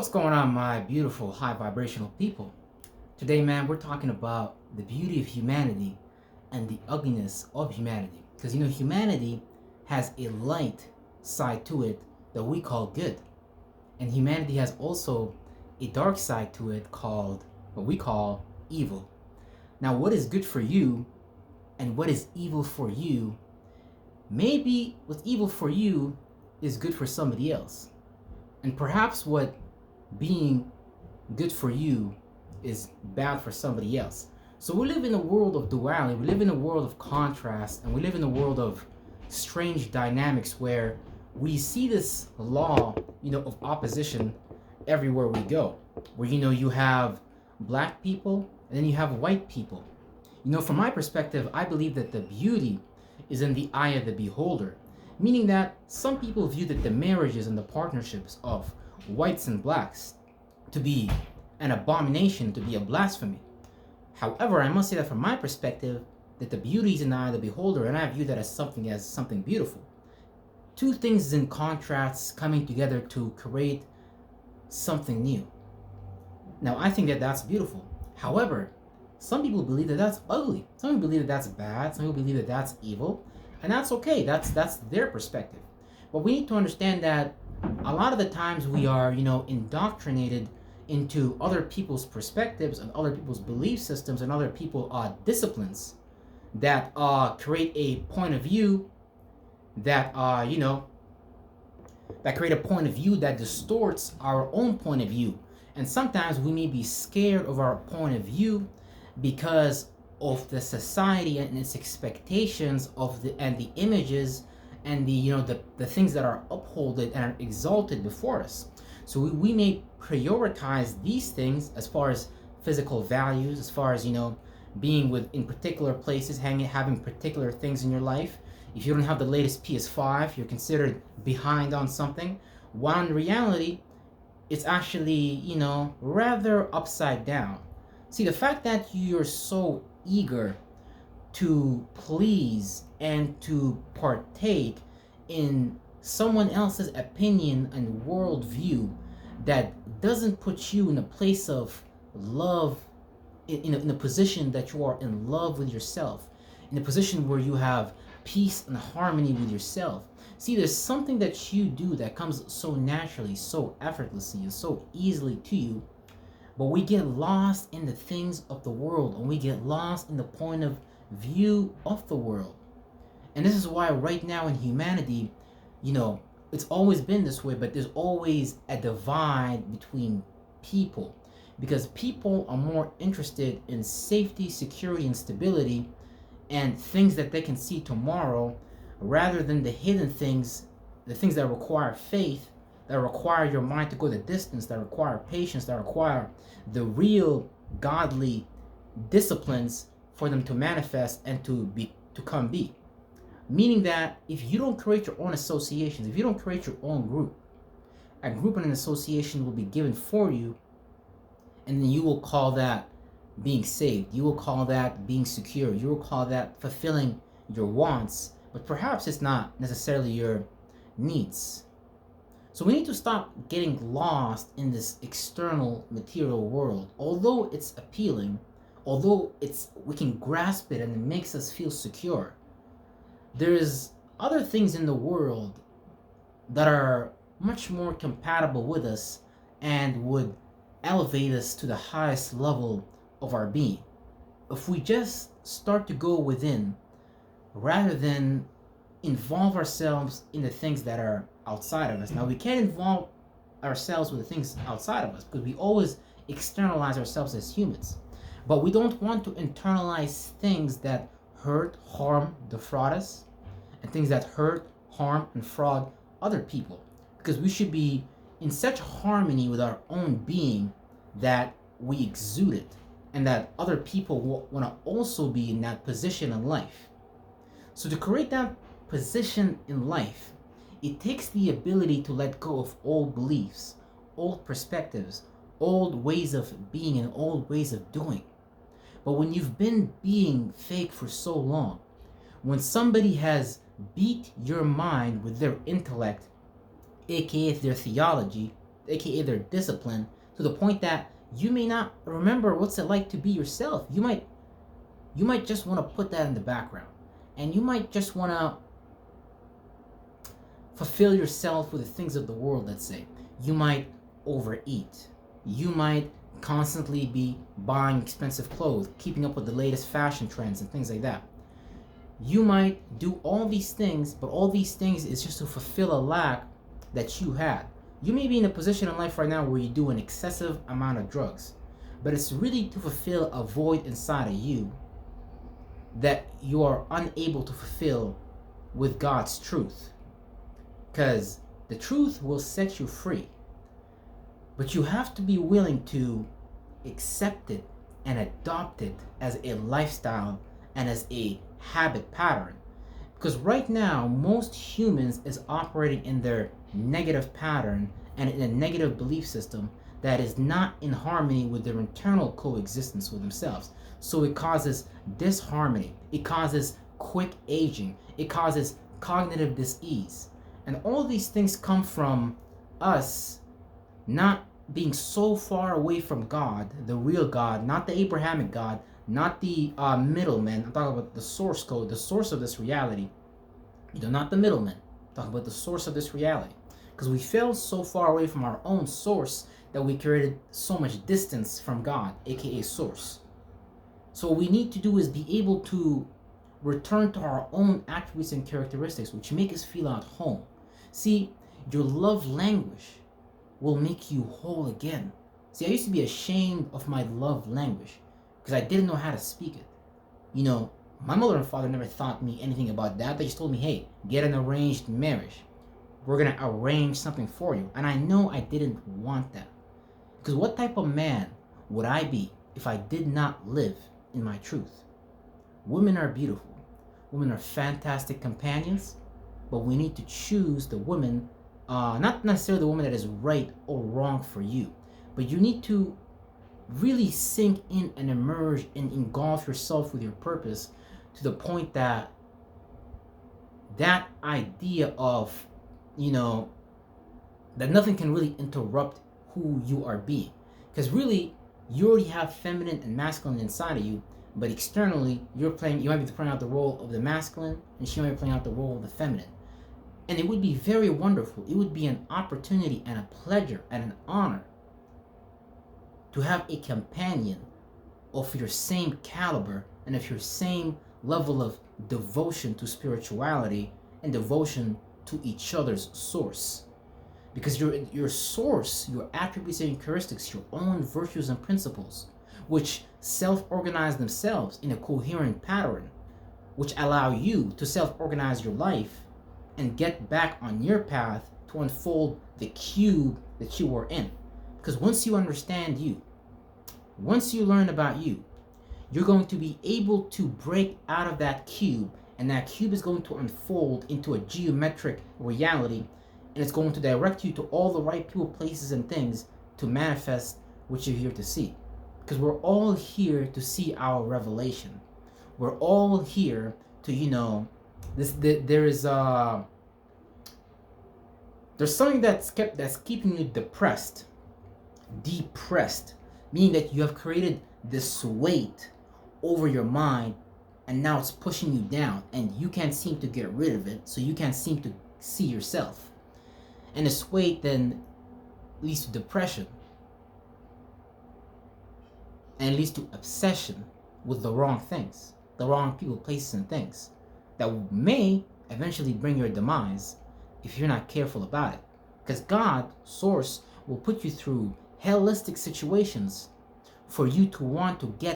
What's going on, my beautiful high vibrational people? Today, man, we're talking about the beauty of humanity and the ugliness of humanity. Because, humanity has a light side to it that we call good. And humanity has also a dark side to it called what we call evil. Now, what is good for you and what is evil for you, maybe what's evil for you is good for somebody else. And perhaps what being good for you is bad for somebody else. So we live in a world of duality, we live in a world of contrast, and we live in a world of strange dynamics where we see this law, of opposition everywhere we go. Where you have black people and then you have white people. From my perspective, I believe that the beauty is in the eye of the beholder, meaning that some people view that the marriages and the partnerships of whites and blacks to be an abomination, to be a blasphemy. However, I must say that from my perspective, that the beauty is in the eye of the beholder, and I view that as something beautiful. Two things in contrast coming together to create something new. Now, I think that that's beautiful. However, some people believe that that's ugly. Some people believe that that's bad. Some people believe that that's evil, and that's okay. That's their perspective. But we need to understand that a lot of the times we are, indoctrinated into other people's perspectives and other people's belief systems and other people's disciplines that create a point of view that that create a point of view that distorts our own point of view. And sometimes we may be scared of our point of view because of the society and its expectations of the images and the things that are upholded and are exalted before us. So we may prioritize these things as far as physical values, as far as being in particular places, having particular things in your life. If you don't have the latest PS5, you're considered behind on something. While in reality, it's actually rather upside down. See, the fact that you're so eager to please and to partake in someone else's opinion and worldview that doesn't put you in a place of love, in a position that you are in love with yourself, in a position where you have peace and harmony with yourself. See, there's something that you do that comes so naturally, so effortlessly, and so easily to you, but we get lost in the things of the world, and we get lost in the point of view of the world. And this is why right now in humanity, it's always been this way, but there's always a divide between people, because people are more interested in safety, security, and stability and things that they can see tomorrow, rather than the hidden things, the things that require faith, that require your mind to go the distance, that require patience, that require the real godly disciplines for them to manifest and to come be. Meaning that if you don't create your own associations, if you don't create your own group, a group and an association will be given for you, and then you will call that being saved. You will call that being secure. You will call that fulfilling your wants, but perhaps it's not necessarily your needs. So we need to stop getting lost in this external material world. Although it's appealing, although we can grasp it and it makes us feel secure, there's other things in the world that are much more compatible with us and would elevate us to the highest level of our being. If we just start to go within rather than involve ourselves in the things that are outside of us. Now, we can't involve ourselves with the things outside of us because we always externalize ourselves as humans. But we don't want to internalize things that hurt, harm, defraud us, and things that hurt, harm, and fraud other people. Because we should be in such harmony with our own being that we exude it, and that other people want to also be in that position in life. So to create that position in life, it takes the ability to let go of old beliefs, old perspectives, old ways of being, and old ways of doing. But when you've been being fake for so long, when somebody has beat your mind with their intellect, aka their theology, aka their discipline, to the point that you may not remember what's it like to be yourself. You might just want to put that in the background, and you might just want to fulfill yourself with the things of the world. Let's say you might overeat, you might constantly be buying expensive clothes, keeping up with the latest fashion trends and things like that. You might do all these things, but all these things is just to fulfill a lack that you had. You may be in a position in life right now where you do an excessive amount of drugs, but it's really to fulfill a void inside of you that you are unable to fulfill with God's truth. Because the truth will set you free, but you have to be willing to accept it and adopt it as a lifestyle and as a habit pattern. Because right now, most humans is operating in their negative pattern and in a negative belief system that is not in harmony with their internal coexistence with themselves. So it causes disharmony, it causes quick aging, it causes cognitive dis-ease. And all these things come from us not being so far away from God, the real God, not the Abrahamic God, not the middleman. I'm talking about the source code, the source of this reality. Not the middleman. I'm talking about the source of this reality. Because we fell so far away from our own source that we created so much distance from God, aka source. So what we need to do is be able to return to our own attributes and characteristics which make us feel at home. See, your love language will make you whole again. See, I used to be ashamed of my love language because I didn't know how to speak it. My mother and father never taught me anything about that. They just told me, hey, get an arranged marriage. We're going to arrange something for you. And I know I didn't want that. Because what type of man would I be if I did not live in my truth? Women are beautiful. Women are fantastic companions. But we need to choose the woman, not necessarily the woman that is right or wrong for you. But you need to really sink in and emerge and engulf yourself with your purpose to the point that that idea of, that nothing can really interrupt who you are being. Because really, you already have feminine and masculine inside of you, but externally, you might be playing out the role of the masculine, and she might be playing out the role of the feminine. And it would be very wonderful. It would be an opportunity and a pleasure and an honor to have a companion of your same caliber and of your same level of devotion to spirituality and devotion to each other's source. Because your source, your attributes and characteristics, your own virtues and principles, which self-organize themselves in a coherent pattern, which allow you to self-organize your life and get back on your path to unfold the cube that you were in. Because once you understand you, once you learn about you, you're going to be able to break out of that cube, and that cube is going to unfold into a geometric reality, and it's going to direct you to all the right people, places, and things to manifest what you're here to see. Because we're all here to see our revelation. We're all here to, there's something that's keeping you depressed, meaning that you have created this weight over your mind, and now it's pushing you down, and you can't seem to get rid of it, so you can't seem to see yourself. And this weight then leads to depression, and leads to obsession with the wrong things, the wrong people, places, and things that may eventually bring your demise if you're not careful about it. Because God, Source, will put you through hellistic situations for you to want to get